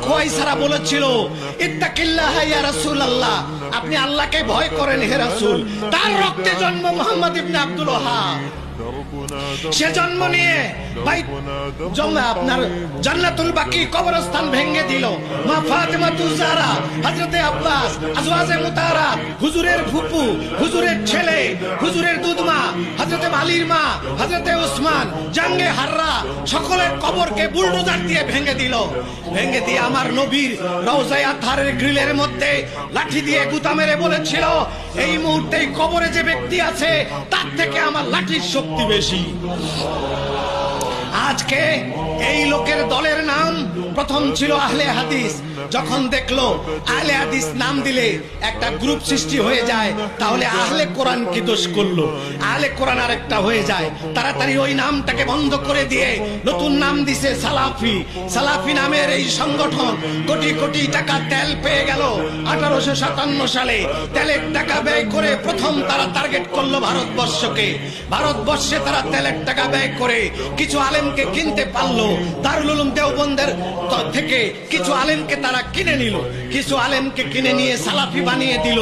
খুয়াইসারা বলেছিল, ইত্তাকিল্লাহ ইয়া রাসূলুল্লাহ, আপনি আল্লাহকে ভয় করেন হে রাসূল। তার রক্তে জন্ম মুহাম্মদ ইবনে আব্দুল ওয়াহাব। সে জন্ম নিয়ে আপনার জান্নাতুল বাকি কবরস্থান ভেঙে দিল। মা ফাতেমাতুজ জাহরা, হযরতে আব্বাস, আজওয়াজে মুতাহারাত, হুজুরের ফুপু, হুজুরের ছেলে, হুজুরের দুধমা, হযরতে আলীর মা, হযরতে ওসমান, জাঙ্গে হাররা, সকলের কবরকে বুলডোজার দিয়ে ভেঙে দিল। ভেঙে দিয়ে আমার নবীর রওজায়ে আতহারের গ্রিলের মধ্যে লাঠি দিয়ে গুতা মেরে বলেছিল, এই মুহূর্তে কবরে যে ব্যক্তি আছে তার থেকে আমার লাঠির শক্তি বেশি। আজকে এই লোকের দলের নাম প্রথম ছিল আহলে হাদিস। যখন দেখলো আহলে হাদিস নাম দিলে একটা গ্রুপ সৃষ্টি হয়ে যায়, তাহলে আহলে কোরআন কি দোষ করলো? আহলে কোরআন আরেকটা হয়ে যায়। তাড়াতাড়ি ওই নামটাকে বন্ধ করে দিয়ে নতুন নাম দিছে সালাফি। সালাফি নামের এই সংগঠন কোটি কোটি টাকা তেল পেয়ে গেল। 1857 সালে তেলের টাকা ব্যয় করে প্রথম তারা টার্গেট করলো ভারতবর্ষকে। ভারতবর্ষে তারা তেলের টাকা ব্যয় করে কিছু আলেমকে কিনতে পারলো। দারুল উলুম দেওবন্দের থেকে কিছু আলেমকে তারা কিনে নিল, কিছু আলেমকে কিনে নিয়ে সালাফি বানিয়ে দিল।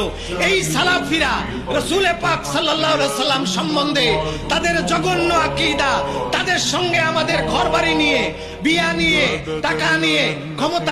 এই সালাফিরা রাসূল পাক সাল্লাল্লাহু আলাইহি সাল্লাম সম্বন্ধে তাদের জঘন্য আকীদা, তাদের সঙ্গে আমাদের ঘরবাড়ি নিয়ে, বিয়া নিয়ে, টাকা নিয়ে, ক্ষমতা